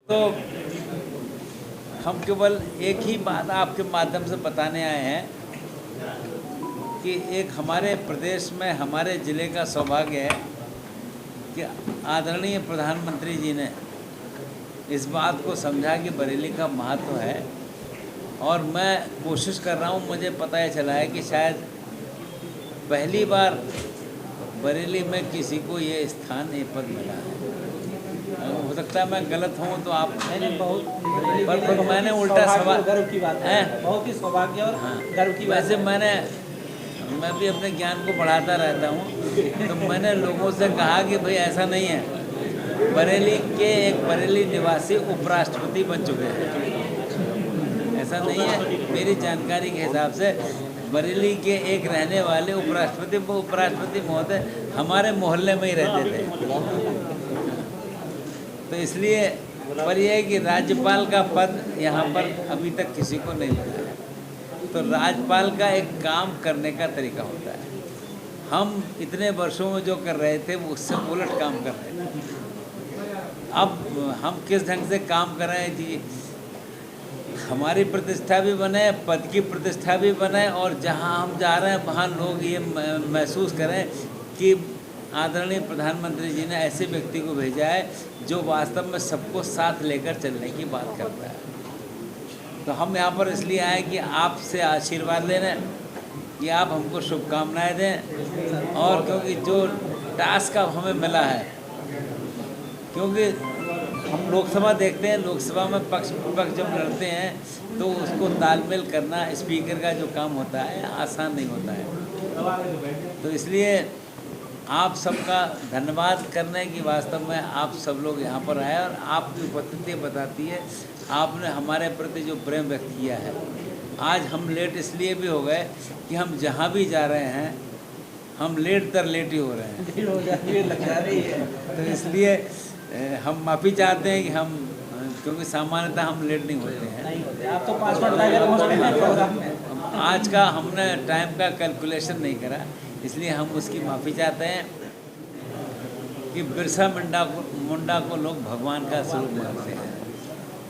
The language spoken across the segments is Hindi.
तो हम केवल एक ही बात आपके माध्यम से बताने आए हैं कि एक हमारे प्रदेश में हमारे ज़िले का सौभाग्य है कि आदरणीय प्रधानमंत्री जी ने इस बात को समझा कि बरेली का महत्व है। और मैं कोशिश कर रहा हूँ, मुझे पता है चला है कि शायद पहली बार बरेली में किसी को ये स्थान, ये पद मिला है। हो सकता है मैं गलत हूँ तो आप बहुत पर मैंने उल्टा सवाल, गर्व की बात है, बहुत ही सौभाग्य और गर्व की बात वैसे मैं भी अपने ज्ञान को बढ़ाता रहता हूँ। तो मैंने लोगों से कहा कि भाई ऐसा नहीं है, बरेली के एक बरेली निवासी उपराष्ट्रपति बन चुके हैं। ऐसा नहीं है, मेरी जानकारी के हिसाब से बरेली के एक रहने वाले उपराष्ट्रपति महोदय हमारे मोहल्ले में ही रहते थे। तो इसलिए पर यह है कि राज्यपाल का पद यहाँ पर अभी तक किसी को नहीं मिला है। तो राज्यपाल का एक काम करने का तरीका होता है। हम इतने वर्षों में जो कर रहे थे वो उससे उलट काम कर रहे थे। अब हम किस ढंग से काम कर रहे हैं कि हमारी प्रतिष्ठा भी बने, पद की प्रतिष्ठा भी बने, और जहाँ हम जा रहे हैं वहाँ लोग ये महसूस करें कि आदरणीय प्रधानमंत्री जी ने ऐसे व्यक्ति को भेजा है जो वास्तव में सबको साथ लेकर चलने की बात करता है। तो हम यहाँ पर इसलिए आए कि आपसे आशीर्वाद लेने, कि आप हमको शुभकामनाएं दें। और क्योंकि जो टास्क अब हमें मिला है, क्योंकि हम लोकसभा देखते हैं, लोकसभा में पक्ष विपक्ष जब लड़ते हैं तो उसको तालमेल करना स्पीकर का जो काम होता है आसान नहीं होता है। तो इसलिए आप सबका धन्यवाद करने की वास्तव में आप सब लोग यहाँ पर आए, और आपकी उपस्थिति बताती है आपने हमारे प्रति जो प्रेम व्यक्त किया है। आज हम लेट इसलिए भी हो गए कि हम जहाँ भी जा रहे हैं हम लेट दर लेट ही हो रहे हैं। तो इसलिए हम माफ़ी चाहते हैं कि हम, क्योंकि सामान्यतः हम लेट नहीं होते हैं। आप तो 5 मिनट प्रोग्राम में, आज का हमने टाइम का कैलकुलेशन नहीं करा, इसलिए हम उसकी माफ़ी चाहते हैं। कि बिरसा मुंडा को लोग भगवान का स्वरूप मानते हैं,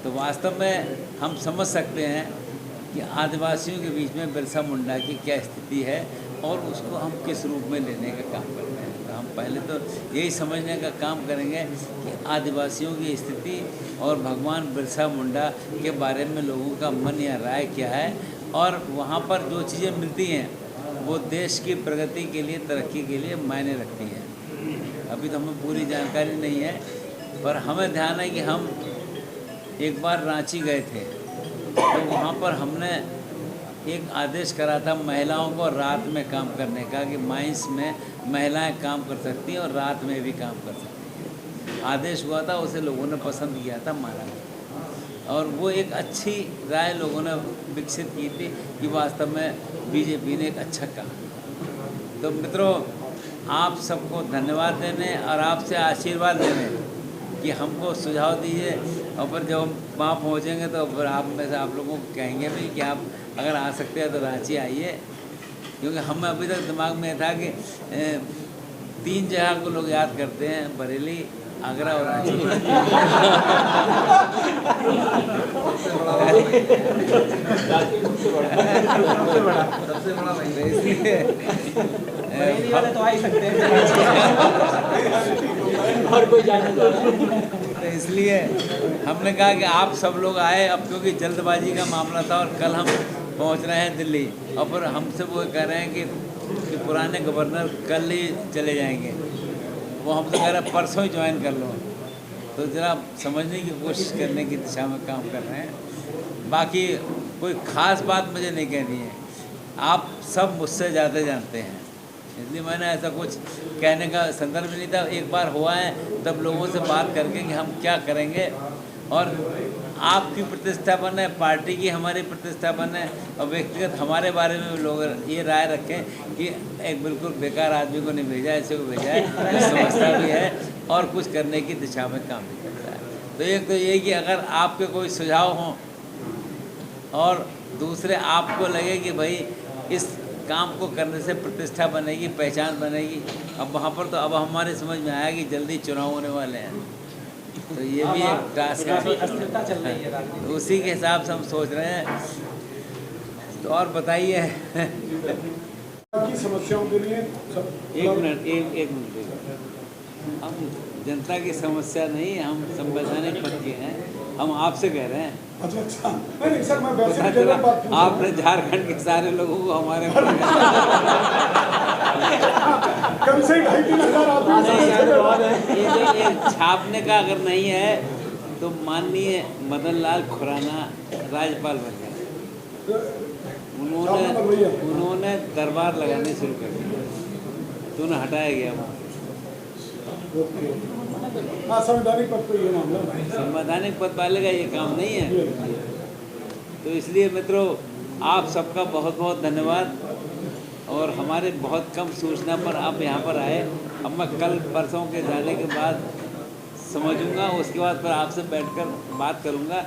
तो वास्तव में हम समझ सकते हैं कि आदिवासियों के बीच में बिरसा मुंडा की क्या स्थिति है और उसको हम किस रूप में लेने का काम करते हैं। तो हम पहले तो यही समझने का काम करेंगे कि आदिवासियों की स्थिति और भगवान बिरसा मुंडा के बारे में लोगों का मन या राय क्या है, और वहाँ पर जो चीज़ें मिलती हैं वो देश की प्रगति के लिए, तरक्की के लिए मायने रखती हैं। अभी तो हमें पूरी जानकारी नहीं है, पर हमें ध्यान है कि हम एक बार रांची गए थे, तो वहाँ पर हमने एक आदेश करा था महिलाओं को रात में काम करने का, कि माइंस में महिलाएं काम कर सकती हैं और रात में भी काम कर सकती हैं। आदेश हुआ था, उसे लोगों ने पसंद किया था, माना गया, और वो एक अच्छी राय लोगों ने विकसित की थी कि वास्तव में बीजेपी ने एक अच्छा काम। तो मित्रों, आप सबको धन्यवाद देने और आपसे आशीर्वाद लेने कि हमको सुझाव दीजिए, और फिर जब हम वहाँ पहुँचेंगे तो फिर आप में से आप लोगों को कहेंगे भी कि आप अगर आ सकते हैं तो रांची आइए। क्योंकि हमें अभी तक दिमाग में था कि 3 जगह को लोग याद करते हैं, बरेली, आगरा और रांची। सबसे बड़ा वाले तो आ ही सकते हैं और कोई जाने दो। तो इसलिए हमने कहा कि आप सब लोग आए, अब क्योंकि जल्दबाजी का मामला था और कल हम पहुंच रहे हैं दिल्ली, और फिर हमसे वो कह रहे हैं कि पुराने गवर्नर कल ही चले जाएंगे, वो हमसे कह रहे हैं परसों ही ज्वाइन कर लो। तो ज़रा समझने की कोशिश करने की दिशा में काम कर रहे हैं। बाकी कोई ख़ास बात मुझे नहीं कहनी है, आप सब मुझसे ज़्यादा जानते हैं, इसलिए मैंने ऐसा कुछ कहने का संदर्भ नहीं था। एक बार हुआ है तब लोगों से बात करके कि हम क्या करेंगे, और आपकी प्रतिष्ठा बने, पार्टी की हमारी प्रतिष्ठा बने, और व्यक्तिगत हमारे बारे में भी लोग ये राय रखें कि एक बिल्कुल बेकार आदमी को नहीं भेजा, ऐसे को भेजा है जो समझता भी है और कुछ करने की दिशा में काम भी करता है। तो एक तो ये कि अगर आपके कोई सुझाव हों, और दूसरे आपको लगे कि भाई इस काम को करने से प्रतिष्ठा बनेगी, पहचान बनेगी। अब वहाँ पर तो अब हमारे समझ में आया कि जल्दी चुनाव होने वाले हैं, तो ये भी एक टास्क काफी है। अस्थिरता चल रही है राजनीति तो उसी के हिसाब से हम सोच रहे हैं। तो और बताइए। की समस्याओं के लिए एक मिनट हम जनता की समस्या नहीं, हम संवैधानिक पद के हैं, हम आपसे कह रहे हैं। अच्छा नहीं सर, मैं वैसे पता भी जनरल बात चला आपने झारखंड के सारे लोगों को हमारे कम से 2,500 आदमी ये छापने का अगर नहीं है तो माननीय मदन लाल खुराना राज्यपाल बन गए। उन्होंने दरबार लगाने शुरू कर दिए, तो उन्हें हटाया गया वहाँ। हाँ, संवैधानिक पद पे ये मामला है। संवैधानिक पद वाले का ये काम नहीं है। तो इसलिए मित्रों, आप सबका बहुत बहुत धन्यवाद। और हमारे बहुत कम सूचना पर आप यहाँ पर आए। अब मैं कल परसों के जाने के बाद समझूंगा, उसके बाद फिर आपसे बैठकर बात करूंगा।